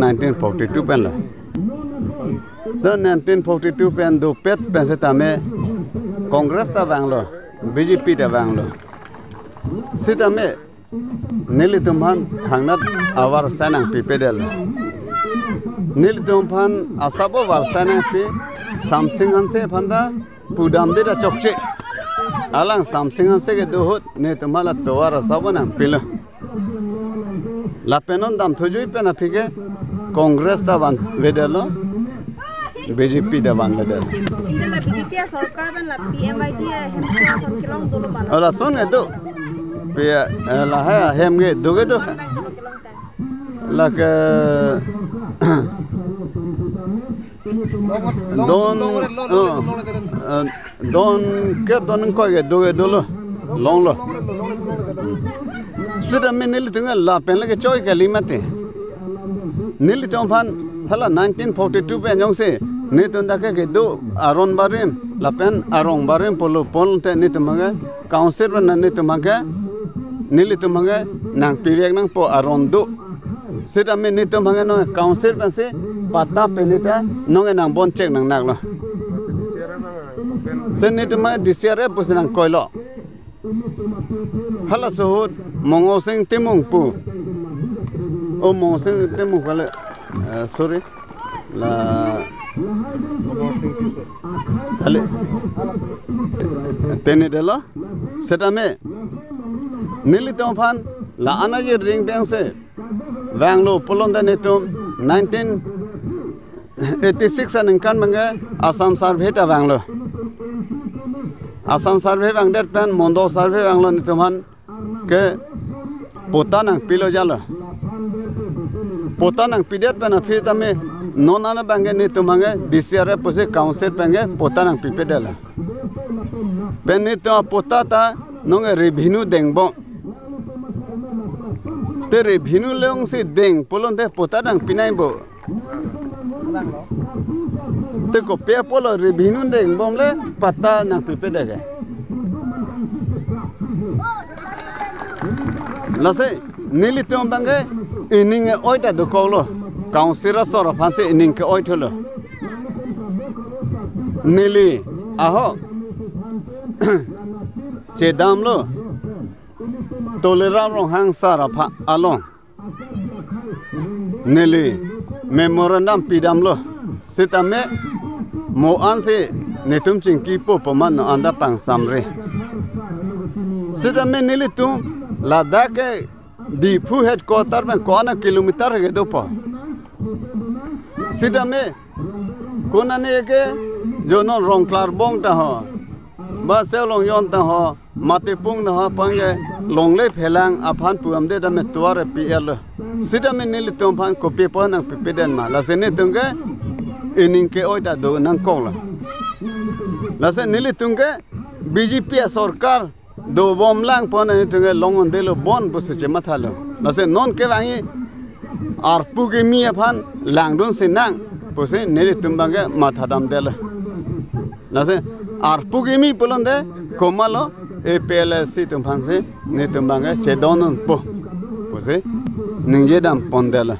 1942 pen la the 1942 pen do pet pen se tame Congress ta bang lo BJP ta bang lo sitame nilitumhan thangnat awar sanang pipedel nilitumhan asabo war sanang pi samsingan se phanda pudam de da chokche alang samsingan se ke dohut ne tumala towar asabana pilo la penon dam thojui pena phike Congress ta ban vedelo BJP da ban vedelo indela BJP sarkar ban la PMIG hem kilong dolo ban ola son edo pe la ha hem ge doge do la ke don ke don ko ge doge dolo long lo sida me nil tunga la pen la ke choi ke limate nil tom phan hala 1942 pe jong se ne ton da ke do aron barim la pen arong barim polo pol te ne tumaga council na ne tumaga nil tumaga nang pivek nang po aron do sida me ne tumaga no council pa se pata penita no nang bon check nang nak lo se ne tumaga disiare pus nang koilo hala sohut mongo sing timung pu o mongo sing timung kale sorry la kale tene dela setame nilitom phan la anaje ring bang se wanglo polonda netum 1986 an kan manga Assam survey ta wanglo Assam survey bang det pen mondo survey banglo nituman ke potanang pilo jalo potanang pidet pen afi tame nonana bange nitumanga DCR pose council bange potanang pipedela pen nitu potata nong revenue dengbo te revenue leong si deng polon de potanang pinaibo te ko pe polo revenue deng bomle pata nang pipedega lase nilitom bange ining oita do kolo council sora phanse ining ke oitholo nili aho chedam lo toleram rong hang sara pha along nili memorandum pidam lo sitame mo anse netum chingki po paman anda pang samre sitame nili tu Ladakh di fu headquarter में कौन किलोमीटर है दो पा सीधा में कौन ने के जो न रोंगक्लार बोंग ता हो बस से लोंग यों ता हो माते पुंग न हो पंगे लोंगले फेलांग अफान पुअम दे दमे तुआर पीएल सीधा में नील तुम फान को पेपर न पिपेदन मा लसे ने तुंगे इनिंग के ओइटा दो नंग कोला लसे नील तुंगे बीजेपी सरकार do bom lang pon ni tunge longon de lo bon bus che mathalo la se non ke wangi ar pu ge mi aphan lang don se nang pose nele tumbange mathadam del la se ar pu ge mi polon de komalo e plc tum phan se ne tumbange che donon po pose ningje dam pon del